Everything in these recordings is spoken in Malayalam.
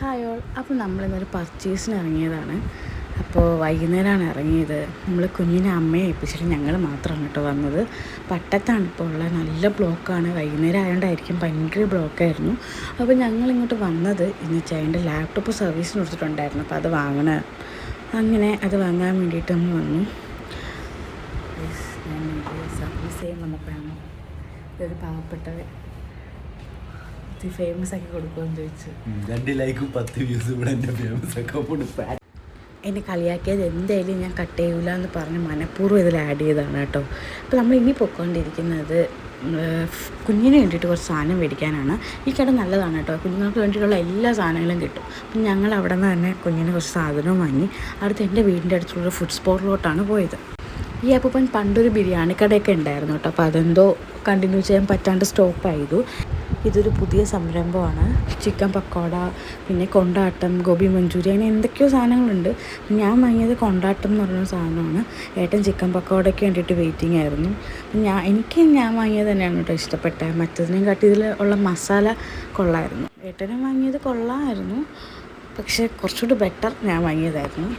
Hi all. അപ്പോൾ നമ്മളിന്നൊരു പർച്ചേസിന് ഇറങ്ങിയതാണ്. അപ്പോൾ വൈകുന്നേരമാണ് ഇറങ്ങിയത്. നമ്മൾ കുഞ്ഞിനെ അമ്മയെ ഏൽപ്പിച്ചിട്ട് ഞങ്ങൾ മാത്രമാണ് കേട്ടോ വന്നത്. പട്ടത്താണ് ഇപ്പോൾ ഉള്ളത്. നല്ല ബ്ലോക്കാണ്. വൈകുന്നേരം ആയതുകൊണ്ടായിരിക്കും ഭയങ്കര ബ്ലോക്കായിരുന്നു. അപ്പോൾ ഞങ്ങളിങ്ങോട്ട് വന്നത് ഇന്ന് ചേട്ടൻ്റെ ലാപ്ടോപ്പ് സർവീസിന് കൊടുത്തിട്ടുണ്ടായിരുന്നു. അപ്പോൾ അത് വാങ്ങണം. അങ്ങനെ അത് വാങ്ങാൻ വേണ്ടിയിട്ട് നമ്മൾ വന്നു. ഞാൻ സർവീസ് ചെയ്യാൻ വന്നപ്പോഴാണ് ഇതൊരു പാവപ്പെട്ടവർ ഫേമസ് ആക്കി കൊടുക്കുമെന്ന് ചോദിച്ചു. 2 ലൈക്കും 10 വ്യൂസും കൂടെ എൻ്റെ ഫേമസ് ആക്കാൻ എന്നെ കളിയാക്കിയത് എന്തായാലും ഞാൻ കട്ട് ചെയ്യൂല എന്ന് പറഞ്ഞ് മനഃപൂർവ്വം ഇതിൽ ആഡ് ചെയ്തതാണ് കേട്ടോ. അപ്പോൾ നമ്മൾ ഇനി പൊയ്ക്കൊണ്ടിരിക്കുന്നത് കുഞ്ഞിന് വേണ്ടിയിട്ട് കുറച്ച് സാധനം മേടിക്കാനാണ്. ഈ കട നല്ലതാണ് കേട്ടോ. കുഞ്ഞുങ്ങൾക്ക് വേണ്ടിയിട്ടുള്ള എല്ലാ സാധനങ്ങളും കിട്ടും. അപ്പം ഞങ്ങൾ അവിടെ നിന്ന് തന്നെ കുഞ്ഞിന് കുറച്ച് സാധനവും വാങ്ങി അടുത്ത് എൻ്റെ വീടിൻ്റെ അടുത്തുള്ള ഫുഡ് സ്പോട്ടിലോട്ടാണ് പോയത്. ഈ അപ്പൂപ്പൻ പണ്ടൊരു ബിരിയാണി കടയൊക്കെ ഉണ്ടായിരുന്നു കേട്ടോ. അപ്പോൾ അതെന്തോ കണ്ടിന്യൂ ചെയ്യാൻ പറ്റാണ്ട് സ്റ്റോപ്പായിരുന്നു. ഇതൊരു പുതിയ സംരംഭമാണ്. ചിക്കൻ പക്കോട, പിന്നെ കൊണ്ടാട്ടം, ഗോബി മഞ്ചൂരി, അങ്ങനെ എന്തൊക്കെയോ സാധനങ്ങളുണ്ട്. ഞാൻ വാങ്ങിയത് കൊണ്ടാട്ടം എന്ന് പറഞ്ഞ സാധനമാണ്. ഏട്ടൻ ചിക്കൻ പക്കോടയ്ക്ക് വേണ്ടിയിട്ട് വെയിറ്റിംഗ് ആയിരുന്നു. ഞാൻ വാങ്ങിയത് തന്നെയാണ് കേട്ടോ ഇഷ്ടപ്പെട്ടത്. മറ്റതിനെയും കാട്ടി ഇതിൽ ഉള്ള മസാല കൊള്ളായിരുന്നു. ഏട്ടനും വാങ്ങിയത് കൊള്ളാമായിരുന്നു, പക്ഷേ കുറച്ചുകൂടി ബെറ്റർ ഞാൻ വാങ്ങിയതായിരുന്നു.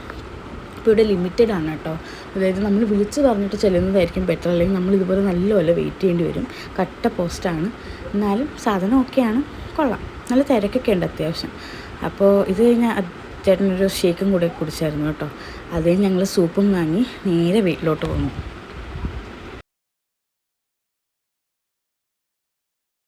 ഇപ്പോൾ ഇവിടെ ലിമിറ്റഡ് ആണ് കേട്ടോ. അതായത് നമ്മൾ വിളിച്ച് പറഞ്ഞിട്ട് ചെല്ലുന്നതായിരിക്കും ബെറ്റർ. അല്ലെങ്കിൽ നമ്മൾ ഇതുപോലെ നല്ലപോലെ വെയിറ്റ് ചെയ്യേണ്ടി വരും. കട്ട പോസ്റ്റാണ്, എന്നാലും സാധനം ഓക്കെയാണ്, കൊള്ളാം. നല്ല തിരക്കൊക്കെ ഉണ്ട് അത്യാവശ്യം. അപ്പോൾ ഇത് കഴിഞ്ഞാൽ ചേട്ടനൊരു ഷേക്കും കൂടെ കുടിച്ചായിരുന്നു കേട്ടോ. അത് കഴിഞ്ഞ് ഞങ്ങൾ സൂപ്പും വാങ്ങി നേരെ വീട്ടിലോട്ട് പോന്നു.